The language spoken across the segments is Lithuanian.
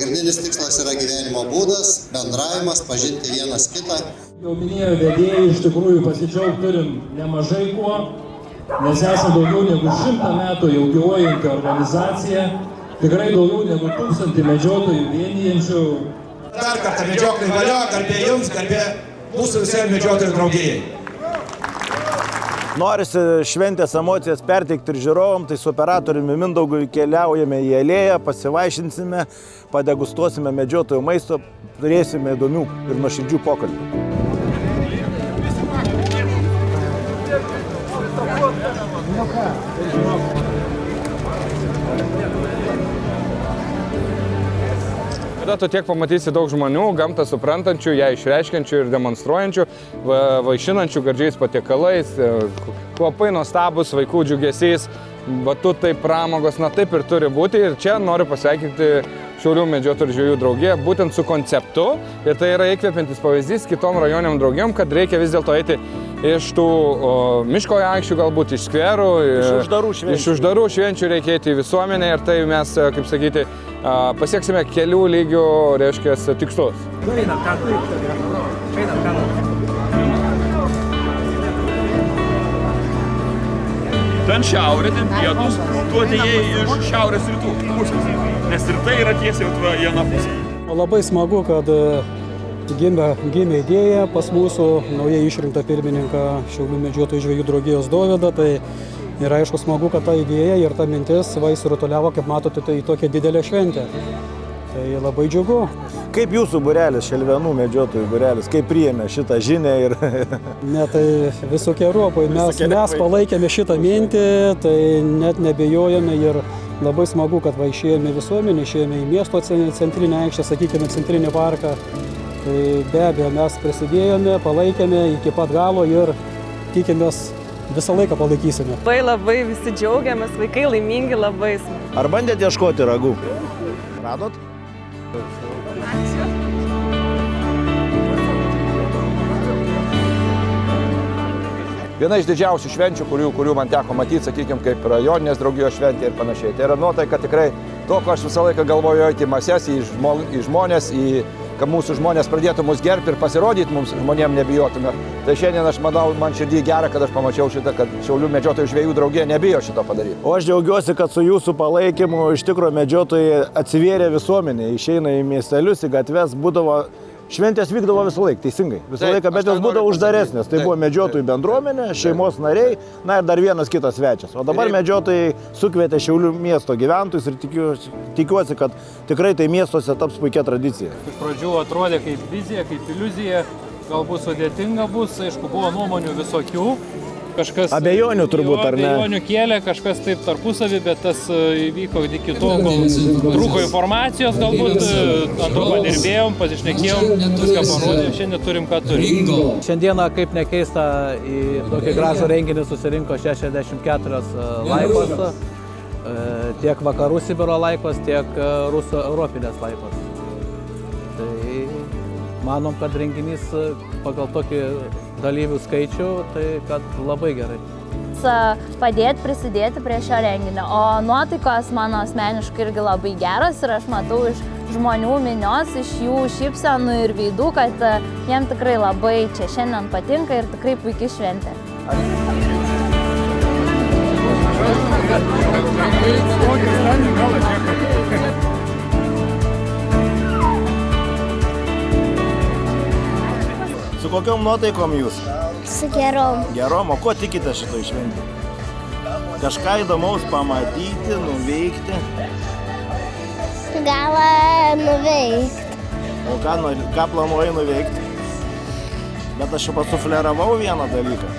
pagrindinis tikslas yra gyvenimo būdas, bendravimas, pažinti vienas kitą. Jau minėjau vedėjai, iš tikrųjų pasidžiaugti turim nemažai kuo, nes esame daugiau negu 100 metų jau gyvuojanti organizacija, tikrai daugiau negu 1000 medžiotojų vienijančių. Dar kartą medžioklai valio, garbė jums, garbė mūsų visiems medžiotojų draugijai. Norisi šventės emocijas perteikti ir žiūrovom, tai su operatoriumi Mindaugu keliaujame į alėją, pasivaišinsime, padegustuosime medžiotojų maisto, turėsime įdomių ir nuoširdžių pokalbių. Tada tu tiek pamatysi daug žmonių, gamtą suprantančių, ją išreiškiančių ir demonstruojančių, vaišinančių gardžiais patiekalais, kvapai nuostabus, vaikų džiugesys, batutai, pramogos, na taip ir turi būti. Ir čia noriu pasveikinti Šiaulių medžiotojų ir žvejų draugiją būtent su konceptu. Ir tai yra įkvepiantis pavyzdys kitom rajoniniam draugijom, kad reikia vis dėlto eiti iš tų miško aikščių, galbūt iš skverų, iš uždarų švenčių reikia eiti į visuomenę ir tai mes, kaip sakyti, pasieksime kelių lygių, reiškia, tikslus. Ten šiaurė, ten pietus, tu atėjai iš šiaurės rytų pusės, nes rytai yra tiesiai į aną pusę. Labai smagu, kad gimė idėja pas mūsų naujai išrinktą pirmininką Šiaulių medžiotojų žvejų draugijos Dovydą. Tai yra aišku smagu, kad ta idėja ir ta mintis išsirutuliavo, kaip matote, tai tokia didelė šventė. Tai labai džiugu. Kaip jūsų būrelis, Šelvenų medžiotojų būrelis, kaip priėmė šitą žinią ir... Ne, tai visokiojopai. Mes palaikėme šitą mintį, tai net nebejojame ir labai smagu, kad išėjome visuomenį, išėjome į miesto centrinę aikštę, sakykime, centrinį parką. Tai be abejo, mes prisidėjome, palaikėme iki pat galo ir tikimės visą laiką palaikysime. Labai visi džiaugiamės, vaikai laimingi, labai smagu. Ar bandėte ieškoti ragų? Radot? Viena iš didžiausių švenčių, kurių man teko matyti, sakykime, kaip rajoninės draugijos šventė ir panašiai. Tai yra nuotaika tikrai to, ko aš visą laiką galvoju, eiti į mases, į žmonės, kad mūsų žmonės pradėtų mus gerbti ir pasirodyti mums žmonėm nebijotume. Tai šiandien aš manau, man širdį gera, kad aš pamačiau šitą, kad Šiaulių medžiotojų žvejų draugija nebijo šito padaryti. O aš džiaugiuosi, kad su jūsų palaikymu iš tikrųjų medžiotojai atsivėrė visuomenė, išeina į miestelius, į gatves, būdavo... Šventės vykdavo visą laiką, teisingai, visą laiką, bet jos būdavo uždaresnės. Tai buvo medžiotojų bendruomenė, šeimos nariai, na ir dar vienas kitas svečias. O dabar medžiotojai sukvietė Šiaulių miesto gyventojus ir tikiuosi, kad tikrai tai miestuose taps puikia tradicija. Iš pradžių atrodė kaip vizija, kaip iliuzija, galbūt sudėtinga bus, aišku, buvo nuomonių visokių. Kažkas abejonių turbūt, ar ne? Abejonių kėlė, kažkas taip tarpusavį, bet tas įvyko iki tol, kol trūko informacijos galbūt, ant to padirbėjom, pasišnekėjom, viską parodėm, šiandien turim, ką turim. Šiandieną, kaip nekeista, į tokį gražų renginį susirinko 64 laikos, tiek vakarų Sibiro laikos, tiek rusų europinės laikos. Tai manom, kad renginys pagal tokį dalyvių skaičių, tai kad labai gerai. Padėti, prisidėti prie šio renginio, o nuotaikos mano asmeniškai irgi labai geras ir aš matau iš žmonių minios, iš jų šypsenų ir veidų, kad jiem tikrai labai čia šiandien patinka ir tikrai puikiai šventė. Su kokiom nuotaikom jūs? Su gerom. Gerom, o ko tikite šitoj šventėj? Kažką įdomaus pamatyti, nuveikti? Gal nuveikti. O ką planuoji nuveikti? Bet aš jau pasufleravau vieną dalyką.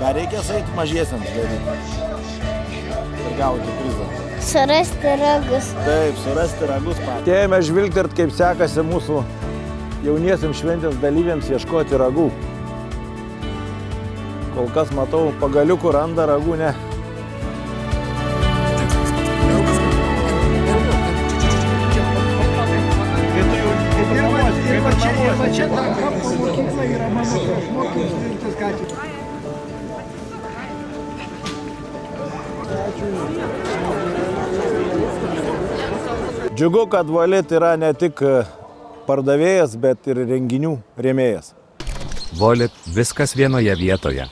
Ką reikės eiti mažiesiams daryti? Ir gauti prizą. Surasti ragus. Taip, surasti ragus patys. Atėjome žvilgtert, kaip sekasi mūsų jauniesiams šventės dalyviams ieškoti ragų. Kol kas matau, pagaliukų randa, ragų ne. Ir čia ta kapų mokykla yra mano mokyklos Viltis gatvė. Džiugu, kad Volit yra ne tik pardavėjas, bet ir renginių rėmėjas. Volit, viskas vienoje vietoje.